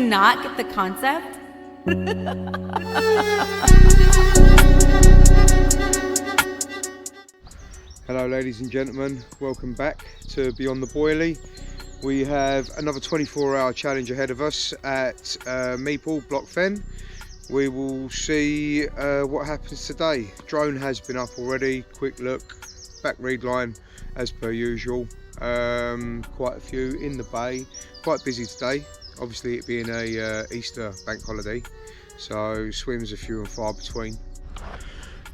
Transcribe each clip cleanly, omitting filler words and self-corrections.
not get the concept? Hello ladies and gentlemen, welcome back to Beyond the Boilie. We have another 24-hour challenge ahead of us at Meeple, Block Fen. We will see what happens today. Drone has been up already, quick look, back reed line as per usual. Quite a few in the bay, quite busy today, obviously it being a Easter bank holiday, so swims are few and far between.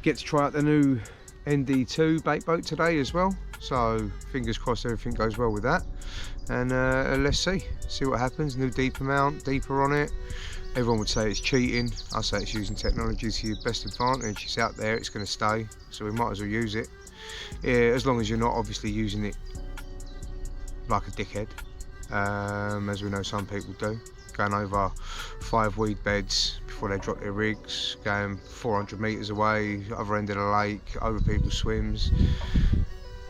Get to try out the new ND2 bait boat today as well, so fingers crossed everything goes well with that, and let's see what happens. New deeper mount, deeper on it. Everyone would say it's cheating. I say it's using technology to your best advantage. It's out there, it's going to stay, so we might as well use it. Yeah, as long as you're not obviously using it like a dickhead, as we know some people do, going over 5 weed beds before they drop their rigs, going 400 metres away, other end of the lake, over people's swims.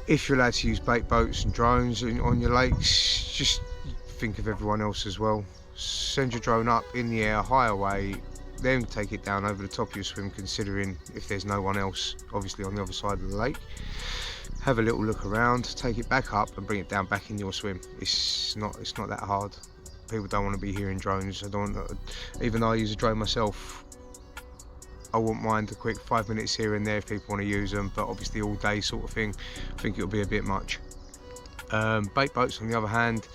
If you're allowed to use bait boats and drones on your lakes, just think of everyone else as well. Send your drone up in the air, high away, then take it down over the top of your swim, considering if there's no one else obviously on the other side of the lake. Have a little look around, take it back up and bring it down back in your swim. It's not that hard. People don't want to be hearing drones. Even though I use a drone myself, I wouldn't mind a quick 5 minutes here and there if people want to use them, but obviously all day sort of thing, I think it'll be a bit much. Bait boats on the other hand,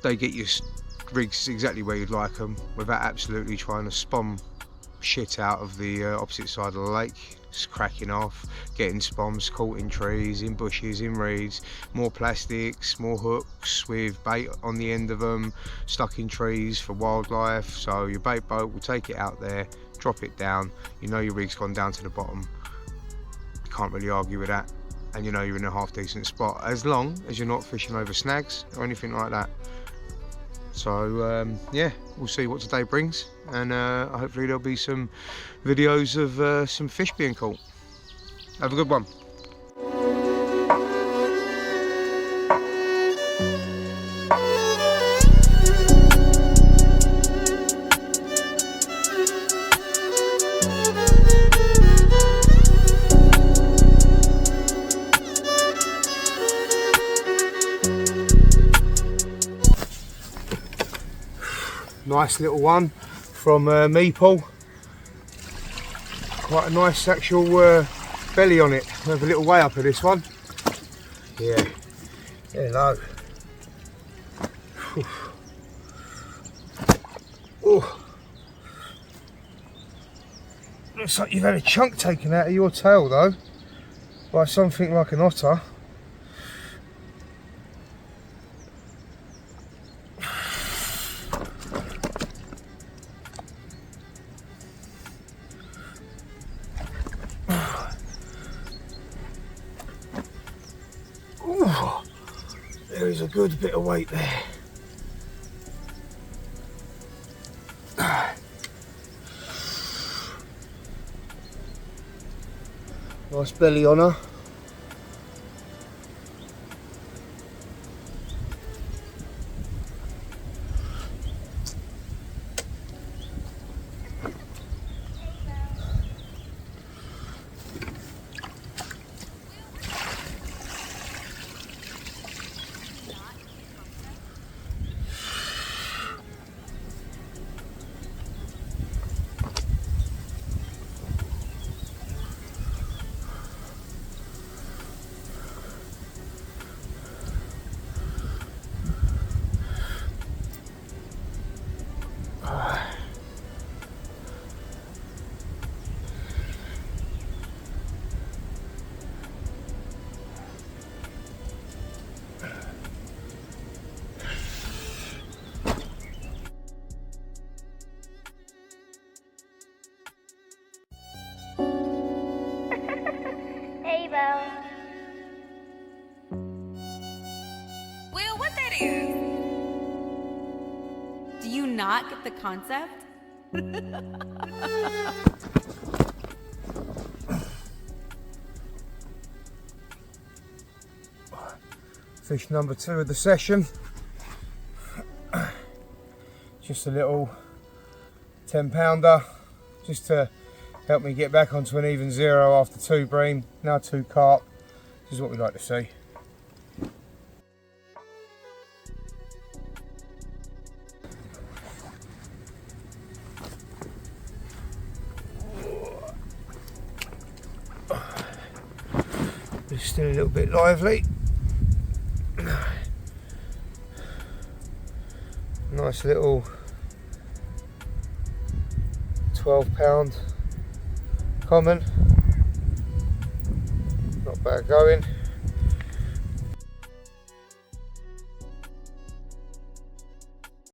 they get your rigs exactly where you'd like them without absolutely trying to spom shit out of the opposite side of the lake. Just cracking off, getting spoms caught in trees, in bushes, in reeds, more plastics, more hooks with bait on the end of them, stuck in trees for wildlife. So your bait boat will take it out there, drop it down, you know your rig's gone down to the bottom, you can't really argue with that, and you know you're in a half decent spot, as long as you're not fishing over snags or anything like that. So yeah, we'll see what today brings, and hopefully there'll be some videos of some fish being caught. Have a good one. Nice little one from Meeple. Quite a nice actual belly on it. Have a little way up of this one. Yeah. Hello. Oh. Looks like you've had a chunk taken out of your tail though, by something like an otter. There is a good bit of weight there. Nice belly on her. Will, what that is? Do you not get the concept? Fish number 2 of the session. Just just a little 10 pounder, just to help me get back onto an even zero after 2 bream, now 2 carp. This is what we like to see. It's still a little bit lively. Nice little 12 pound common. Not bad going.